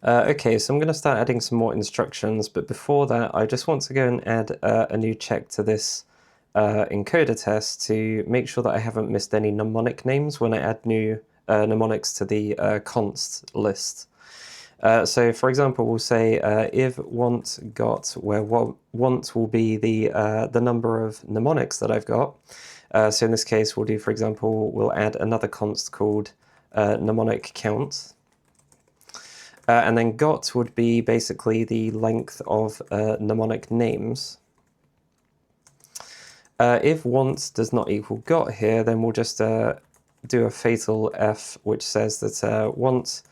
Okay, so I'm going to start adding some more instructions, but before that, I just want to go and add a new check to this encoder test to make sure that I haven't missed any mnemonic names when I add new mnemonics to the const list. So for example, we'll say if want got, where want will be the number of mnemonics that I've got. So in this case, we'll do, for example, we'll add another const called mnemonic count. And then got would be basically the length of mnemonic names. If want does not equal got here, then we'll just do a fatal F, which says that want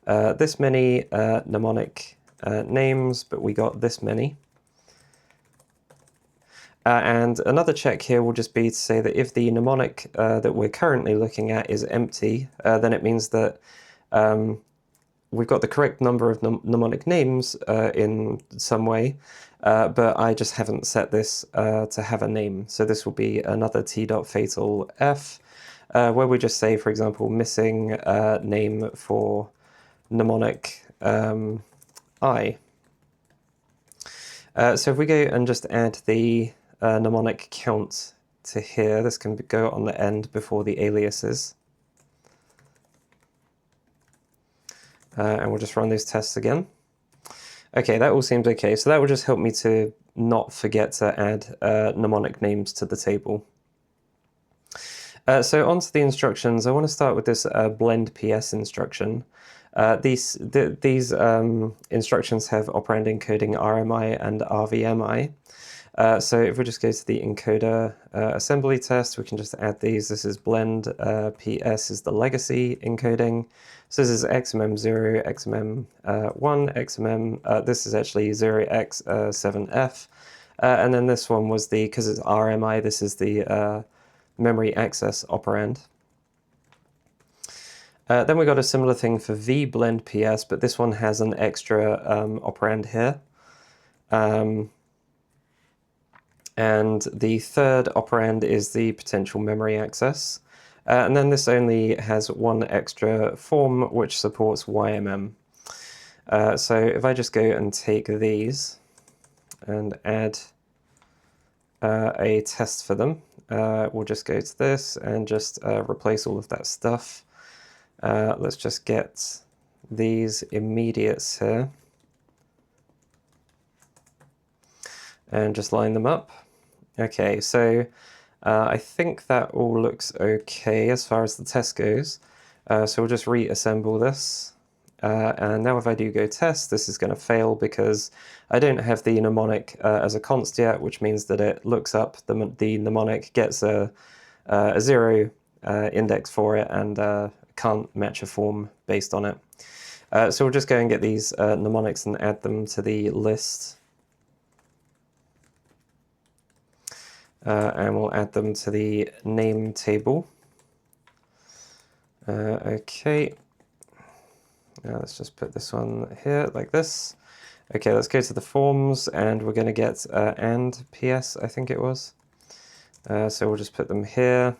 this many mnemonic names, but we got this many. And another check here will just be to say that if the mnemonic that we're currently looking at is empty, then it means that we've got the correct number of mnemonic names in some way, but I just haven't set this to have a name. So this will be another t.fatal f, where we just say, for example, missing name for mnemonic I. So if we go and just add the mnemonic count to here, this can go on the end before the aliases. And we'll just run those tests again. Okay, that all seems okay. So that will just help me to not forget to add mnemonic names to the table. So onto the instructions. I want to start with this BLENDPS instruction. These instructions have operand encoding RMI and RVMI. So if we just go to the encoder assembly test, we can just add these. This is BLENDPS is the legacy encoding. So this is XMM0, XMM1, XMM, this is actually 0x7f. And then this one was the, because it's RMI, this is the memory access operand. Then we got a similar thing for VBLENDPS, but this one has an extra operand here. And the third operand is the potential memory access. And then this only has one extra form which supports YMM. So if I just go and take these and add a test for them, we'll just go to this and just replace all of that stuff. Let's just get these immediates here and just line them up. Okay, so I think that all looks okay as far as the test goes. So we'll just reassemble this. And now if I do go test, this is going to fail because I don't have the mnemonic as a const yet, which means that it looks up the mnemonic, gets a 0 index for it, and can't match a form based on it. So we'll just go and get these mnemonics and add them to the list. And we'll add them to the name table. Okay, let's just put this one here like this. Okay, let's go to the forms, and we're going to get and PS, I think it was. So we'll just put them here.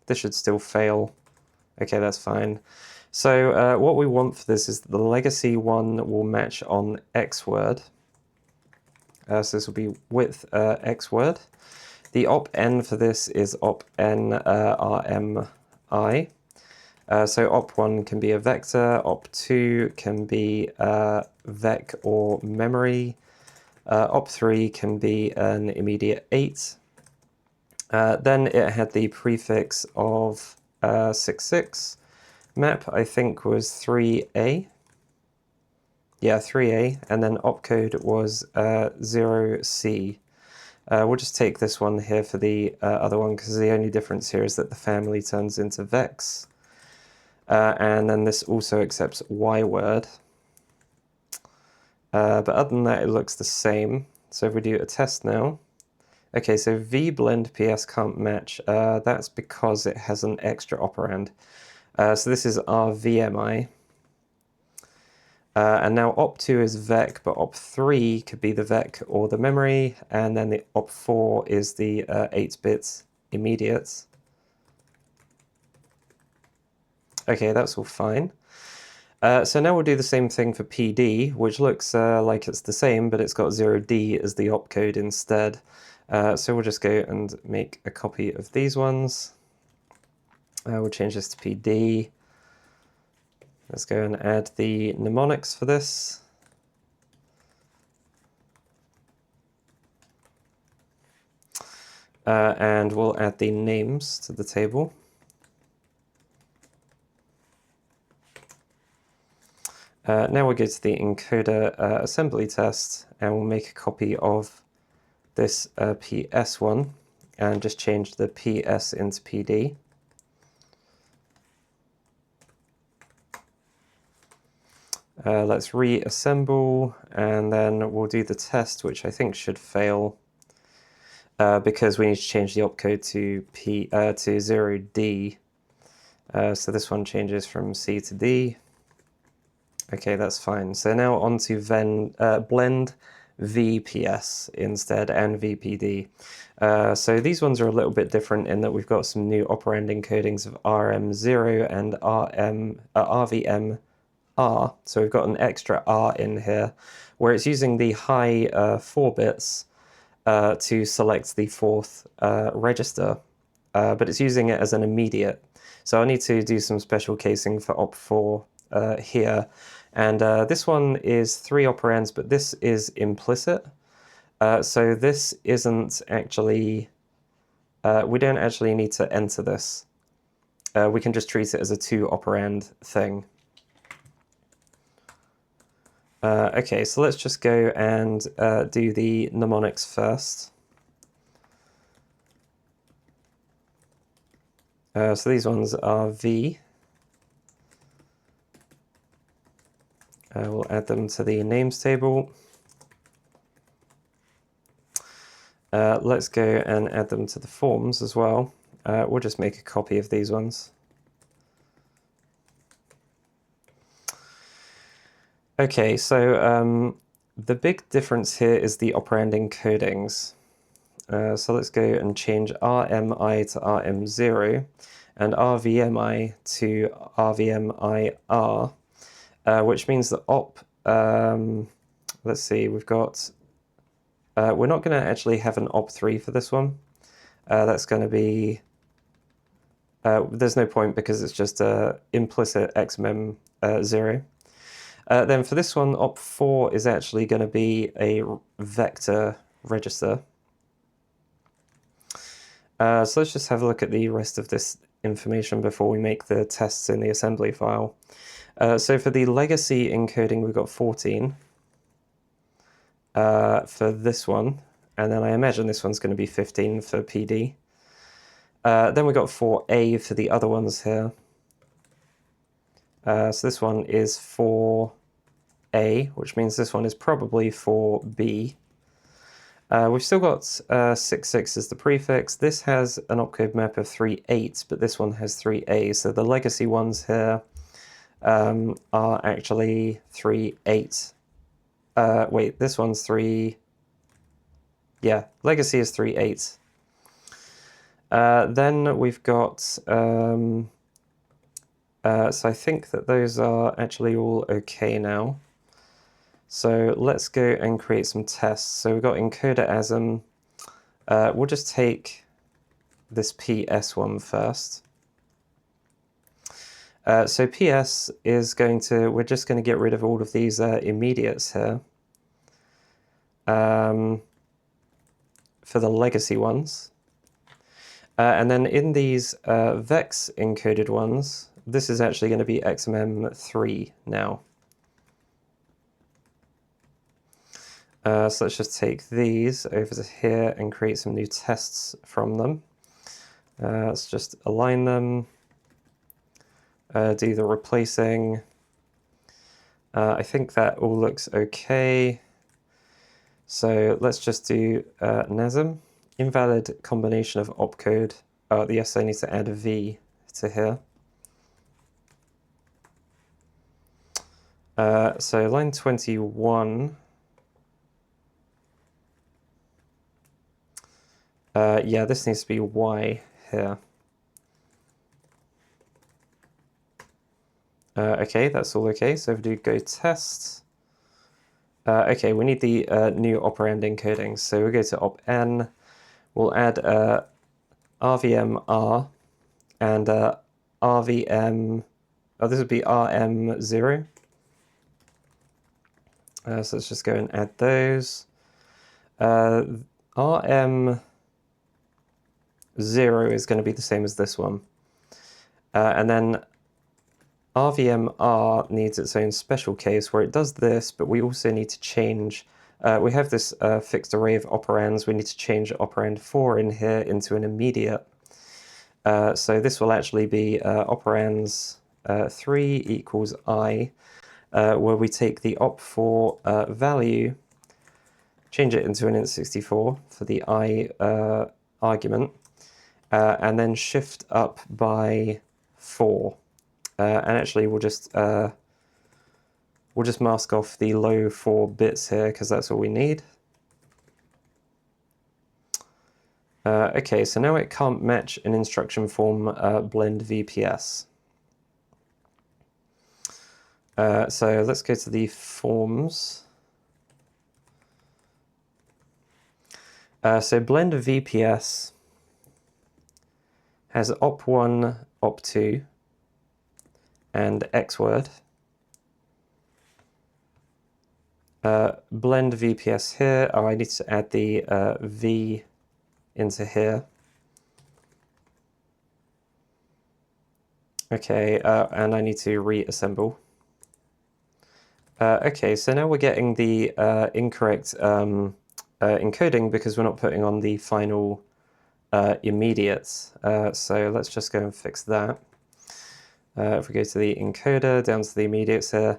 This should still fail. Okay, that's fine. So what we want for this is the legacy one will match on X word. So this will be with X word. The op-n for this is op-n RMI. So op1 can be a vector, op2 can be vec or memory, op3 can be an immediate 8. Then it had the prefix of 66. Map, I think, was 3A. Yeah, 3A, and then opcode was 0C. We'll just take this one here for the other one, because the only difference here is that the family turns into vex. And then this also accepts Y word. But other than that, it looks the same. So if we do a test now. Okay, so VBLENDPS can't match. That's because it has an extra operand. So this is RVMI. And now op2 is vec, but op3 could be the vec or the memory, and then the op4 is the 8-bit immediate. Okay, that's all fine. So now we'll do the same thing for PD, which looks like it's the same, but it's got 0D as the opcode instead. So we'll just go and make a copy of these ones. We'll change this to PD. Let's go and add the mnemonics for this. And we'll add the names to the table. Now we'll go to the encoder assembly test, and we'll make a copy of this PS one and just change the PS into PD. Let's reassemble, and then we'll do the test, which I think should fail because we need to change the opcode to 0D. So this one changes from C to D. Okay, that's fine. So now on to BLENDVPS instead, and VPD. So these ones are a little bit different in that we've got some new operand encodings of RM0 and RVMR. So we've got an extra R in here, where it's using the high 4 bits to select the 4th register, but it's using it as an immediate. So I need to do some special casing for op4 here. And this one is 3 operands, but this is implicit. So this isn't actually, we don't actually need to enter this. We can just treat it as a 2 operand thing. Okay, so let's just go and do the mnemonics first. So these ones are V. We'll add them to the names table. Let's go and add them to the forms as well. We'll just make a copy of these ones. Okay, so the big difference here is the operand encodings. So let's go and change RMI to RM0 and RVMI to RVMIR. Which means that let's see, we've got, we're not going to actually have an op3 for this one. That's going to be, there's no point because it's just implicit xmem0. Then for this one, op4 is actually going to be a vector register. So let's just have a look at the rest of this information before we make the tests in the assembly file. So for the legacy encoding, we've got 14 for this one, and then I imagine this one's going to be 15 for PD. Then we've got 4A for the other ones here. So this one is 4A, which means this one is probably 4B. We've still got 66 as the prefix. This has an opcode map of 38, but this one has 3A, so the legacy ones here are actually 38. Wait, this one's 3. Yeah, legacy is 38. Then we've got, so I think that those are actually all okay now. So let's go and create some tests. So we've got encoder ASM. We'll just take this PS one first. So PS is going to, we're just going to get rid of all of these immediates here for the legacy ones. And then in these VEX encoded ones, this is actually going to be XMM3 now. So let's just take these over to here and create some new tests from them. Let's just align them. Do the replacing. I think that all looks okay. So let's just do NASM, invalid combination of opcode. Oh, yes, I need to add a V to here. So line 21. Yeah, this needs to be Y here. Okay, that's all okay. So if we do go test, okay, we need the new operand encoding. So we'll go to op n, we'll add RVM-R and RVM, oh, this would be RM0. So let's just go and add those. RM0 is going to be the same as this one. And then RVM-R needs its own special case where it does this, but we also need to change, we have this fixed array of operands, we need to change operand 4 in here into an immediate. So this will actually be operands 3 equals I, where we take the op4 value, change it into an int64 for the I argument, and then shift up by 4. And actually we'll just mask off the low 4 bits here because that's all we need. Okay, so now it can't match an instruction form BLENDVPS. So let's go to the forms. So BLENDVPS has op1, op2, and xword. BLENDVPS here, oh, I need to add the V into here. Okay, and I need to reassemble. Okay, so now we're getting the incorrect encoding because we're not putting on the final immediates. So let's just go and fix that. If we go to the encoder, down to the immediates here.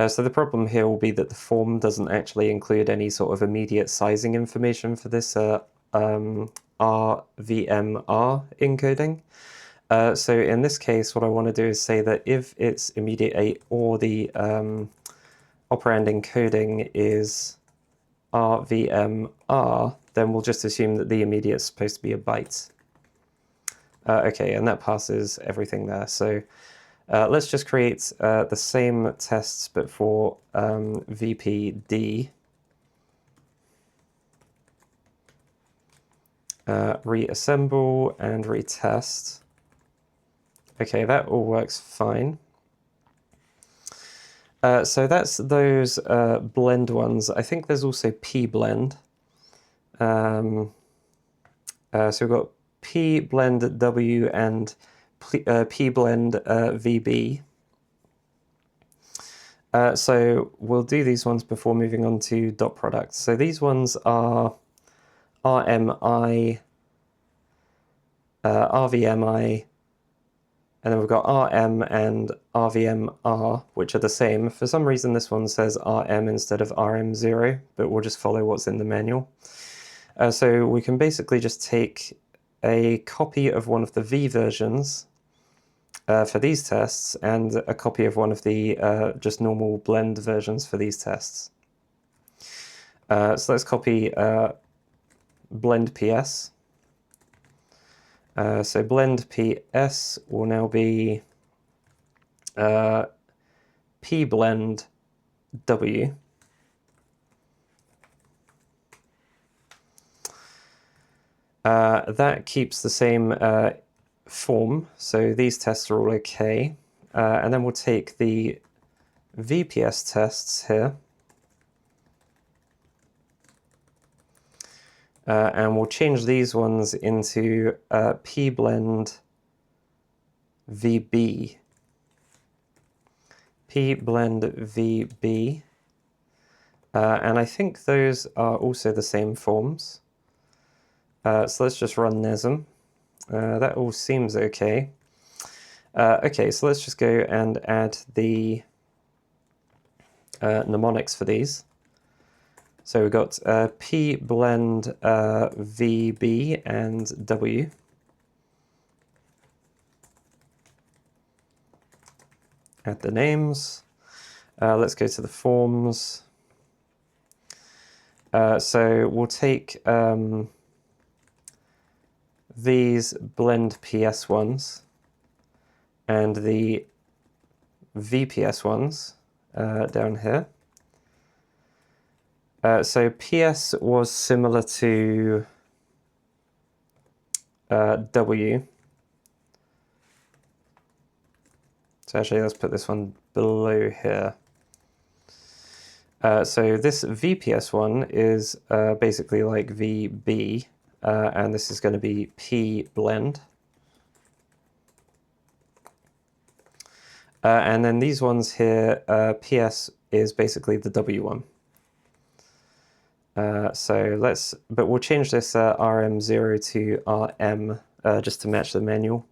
So the problem here will be that the form doesn't actually include any sort of immediate sizing information for this RVMR encoding. So in this case, what I want to do is say that if it's immediate 8 or the operand encoding is RVMR, then we'll just assume that the immediate is supposed to be a byte. Okay, and that passes everything there. So let's just create the same tests, but for VPD. Reassemble and retest. Okay, that all works fine. So that's those blend ones. I think there's also PBLEND. So we've got PBLENDW and PBLENDVB. So we'll do these ones before moving on to dot products. So these ones are RMI, RVMI, and then we've got RM and RVMR, which are the same. For some reason this one says RM instead of RM0, but we'll just follow what's in the manual. So we can basically just take a copy of one of the V versions for these tests and a copy of one of the just normal blend versions for these tests. So let's copy BLENDPS. So BLENDPS will now be PBLENDW. That keeps the same form, so these tests are all okay. And then we'll take the VPS tests here. And we'll change these ones into PBLENDVB. PBLENDVB. And I think those are also the same forms. So let's just run NESM. That all seems okay. Okay, so let's just go and add the mnemonics for these. So we've got PBLENDVB and W. Add the names. Let's go to the forms. So we'll take these BLENDPS ones and the VPS ones down here. So PS was similar to W. So actually, let's put this one below here. So this VPS one is basically like VB, and this is going to be PBLEND. And then these ones here, PS is basically the W one. But we'll change this RM0 to RM just to match the manual.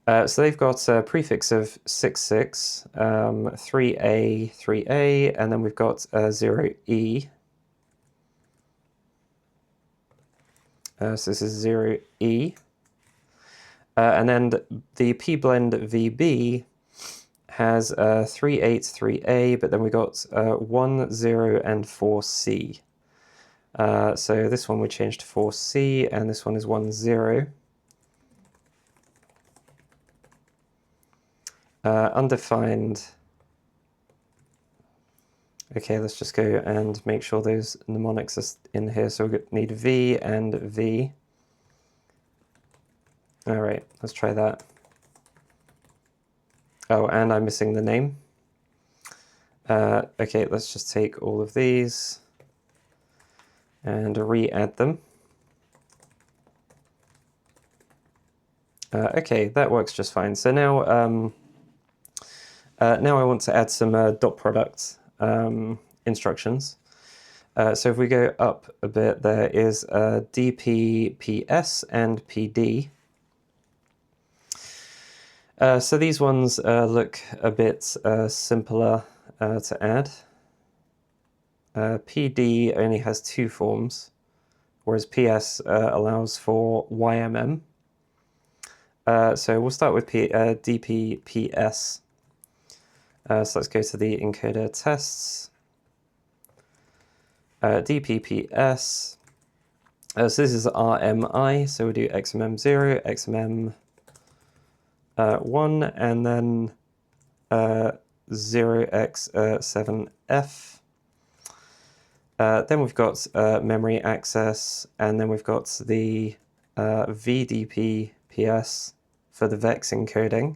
So they've got a prefix of 66, 3A, 3A, and then we've got 0E. So this is 0E. And then the PBLENDVB has 383A, but then we got 1, 0, and 4C. So this one we changed to 4C, and this one is 1, 0. Undefined. Okay, let's just go and make sure those mnemonics are in here. So we need V and V. All right, let's try that. Oh, and I'm missing the name. Okay, let's just take all of these and re-add them. Okay, that works just fine. So now, now I want to add some dot product instructions. So if we go up a bit, there is DPPS and PD. So these ones look a bit simpler to add. PD only has 2 forms, whereas PS allows for YMM. So we'll start with DPPS. So let's go to the encoder tests. DPPS. So this is RMI, so we'll do XMM0, XMM1, and then 0x7f. Then we've got memory access, and then we've got the VDPPS for the VEX encoding,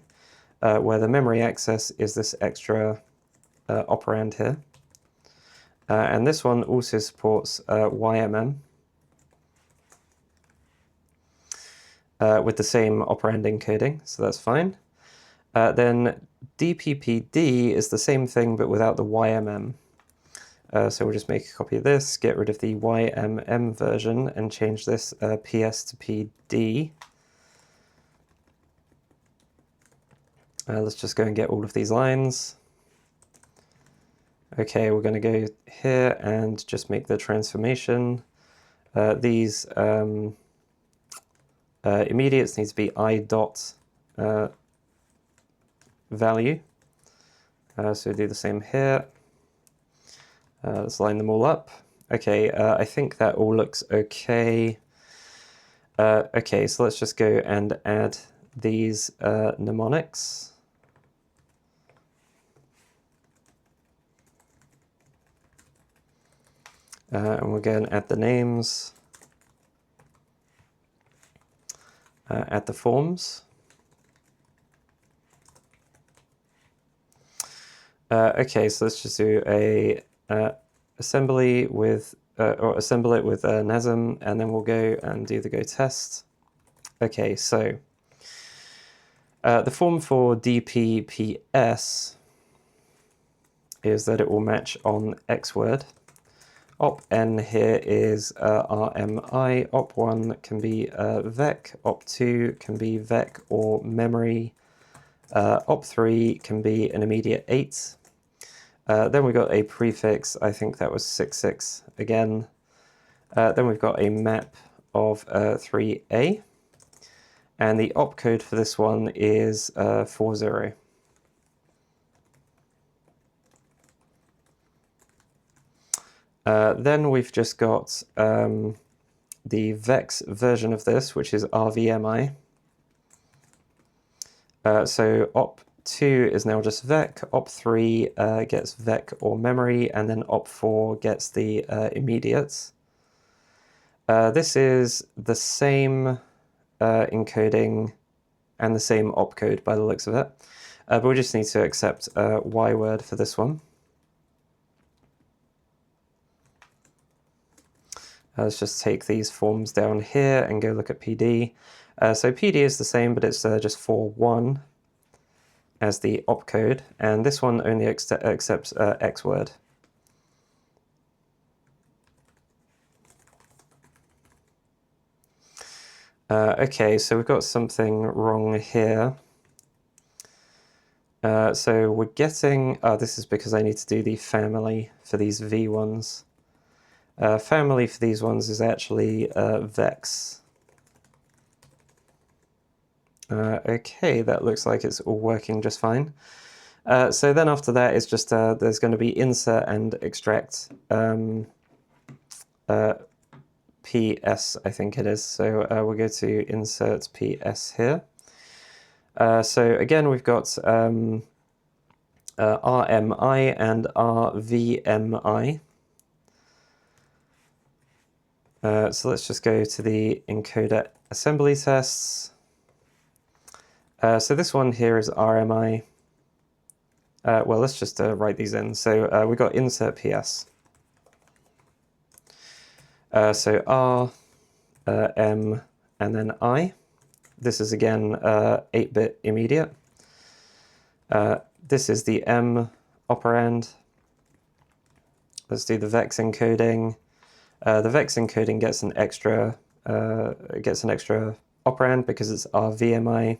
where the memory access is this extra operand here. And this one also supports YMM with the same operand encoding, so that's fine. Then DPPD is the same thing but without the YMM. So we'll just make a copy of this, get rid of the YMM version, and change this PS to PD. Let's just go and get all of these lines. Okay, we're going to go here and just make the transformation. These immediates need to be I dot value. So we do the same here. Let's line them all up. Okay, I think that all looks okay. Okay, so let's just go and add these mnemonics. And we'll go and add the names, add the forms. Okay, so let's just do a assembly with, or assemble it with NASM, and then we'll go and do the go test. Okay, so the form for DPPS is that it will match on X word. Op-N here is RMI, Op1 can be VEC, Op2 can be VEC or memory, Op3 can be an immediate 8. Then we've got a prefix, I think that was 66 again. Then we've got a map of 3A. And the opcode for this one is 40. Then we've just got the VEX version of this, which is RVMI. So op2 is now just vec, op3 gets vec or memory, and then op4 gets the immediates. This is the same encoding and the same opcode by the looks of it, but we just need to accept Y word for this one. Let's just take these forms down here and go look at PD. So PD is the same, but it's just 4.1 as the opcode, and this one only accepts X word. Okay, so we've got something wrong here. So we're getting, this is because I need to do the family for these V ones. Family for these ones is actually vex. Okay, that looks like it's all working just fine. So then after that, it's just there's going to be insert and extract PS, I think it is. So we'll go to insert PS here. So again, we've got RMI and RVMI. So let's just go to the encoder assembly tests. So this one here is RMI. Well, let's just write these in. So we've got insert PS. So R, M, and then I. This is again 8-bit immediate. This is the M operand. Let's do the vex encoding. The vex encoding gets an extra operand because it's RVMI.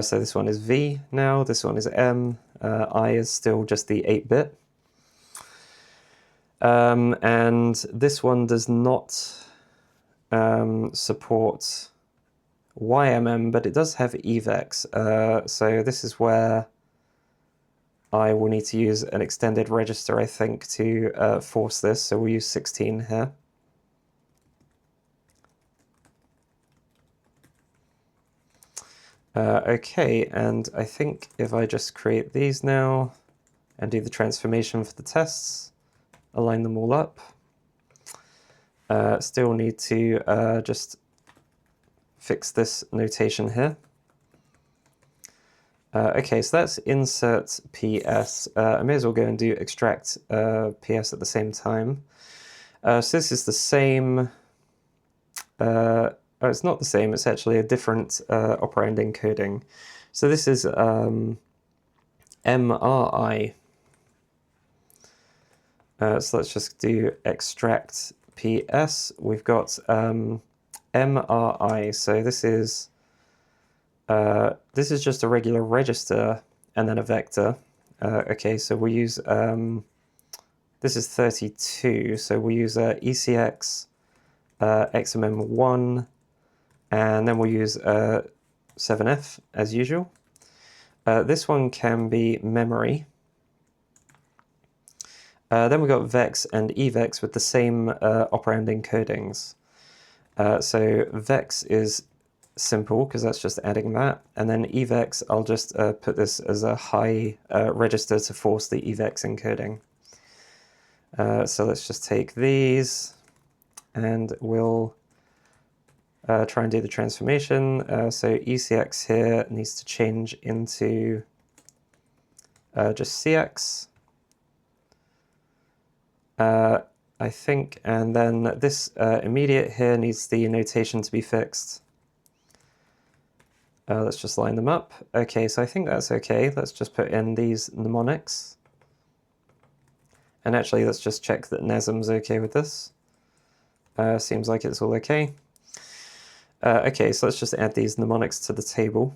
So this one is V now. This one is M. I is still just the 8-bit. And this one does not support YMM, but it does have EVEX. So this is where I will need to use an extended register, I think, to force this. So we'll use 16 here. Okay, and I think if I just create these now and do the transformation for the tests, align them all up, still need to just fix this notation here. Okay, so that's insert PS. I may as well go and do extract PS at the same time. So this is the same. Oh, it's not the same. It's actually a different operand encoding. So this is MRI. So let's just do extract PS. We've got MRI. So this is just a regular register and then a vector. Okay, so we'll use, this is 32, so we'll use ECX, XMM1, and then we'll use 7F as usual. This one can be memory. Then we've got vex and evex with the same operand encodings. So vex is simple because that's just adding that, and then evex, I'll just put this as a high register to force the evex encoding. So let's just take these and we'll try and do the transformation. So ECX here needs to change into just CX, I think, and then this immediate here needs the notation to be fixed. Let's just line them up. Okay, so I think that's okay. Let's just put in these mnemonics. And actually, let's just check that NASM's okay with this. Seems like it's all okay. Okay, so let's just add these mnemonics to the table.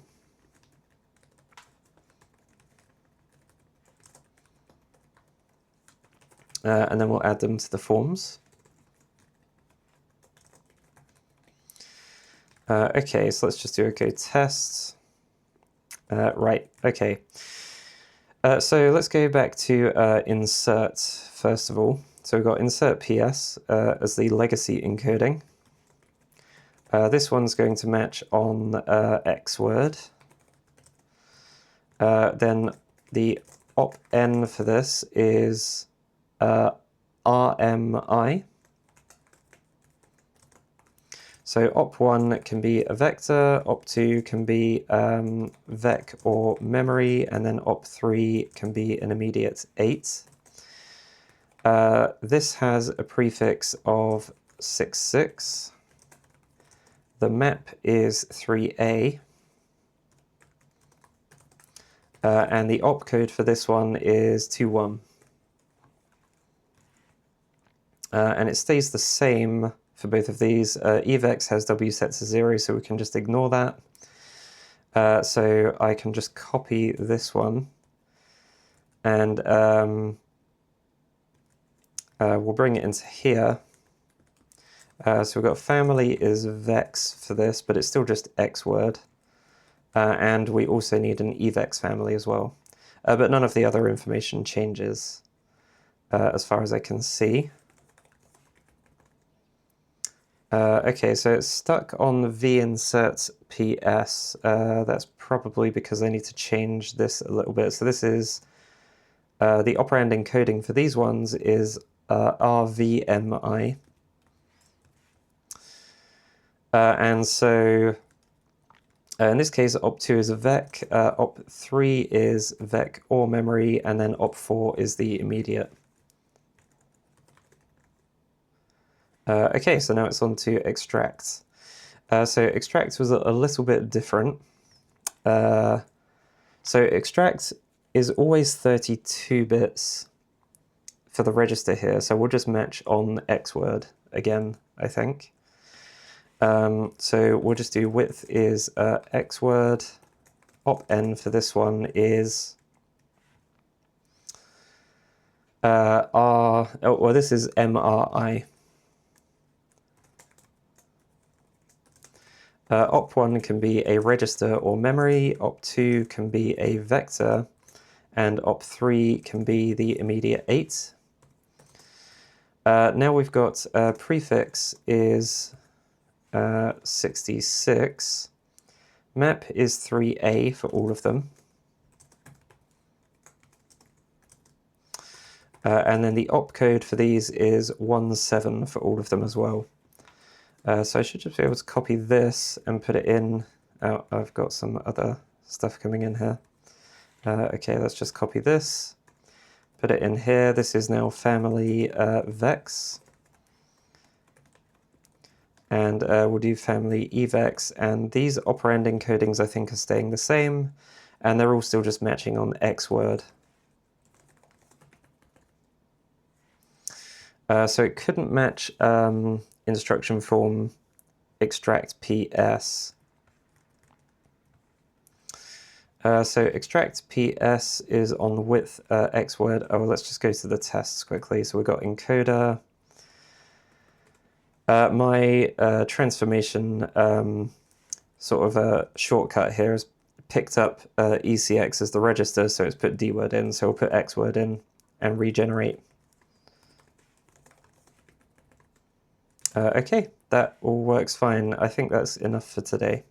And then we'll add them to the forms. Okay, so let's just do OK tests. Right, okay. So let's go back to insert first of all. So we've got insert PS as the legacy encoding. This one's going to match on X word. Then the op n for this is RMI. So op1 can be a vector, op2 can be vec or memory, and then op3 can be an immediate 8. This has a prefix of 66. The map is 3a. And the opcode for this one is 21. And it stays the same for both of these. evex has w set to 0, so we can just ignore that. So I can just copy this one, and we'll bring it into here. So we've got family is vex for this, but it's still just x word. And we also need an evex family as well. But none of the other information changes as far as I can see. Okay, so it's stuck on VINSERTPS. That's probably because I need to change this a little bit. So this is the operand encoding for these ones is RVMI. And so in this case, op2 is a vec, op3 is vec or memory, and then op4 is the immediate. Okay, so now it's on to extract. So extract was a little bit different. So extract is always 32 bits for the register here, so we'll just match on X word again, I think. So we'll just do width is X word, op n for this one is this is MRI. Op1 can be a register or memory, op2 can be a vector, and op3 can be the immediate 8. Now we've got prefix is 66. Map is 3a for all of them. And then the opcode for these is 17 for all of them as well. So I should just be able to copy this and put it in. Oh, I've got some other stuff coming in here. Okay, let's just copy this, put it in here. This is now family vex. And we'll do family evex. And these operand encodings I think are staying the same. And they're all still just matching on X word. So it couldn't match instruction form EXTRACTPS. So EXTRACTPS is on width X word. Oh, let's just go to the tests quickly. So we've got encoder. My transformation sort of a shortcut here has picked up ECX as the register, so it's put D word in. So we'll put X word in and regenerate. Okay, that all works fine. I think that's enough for today.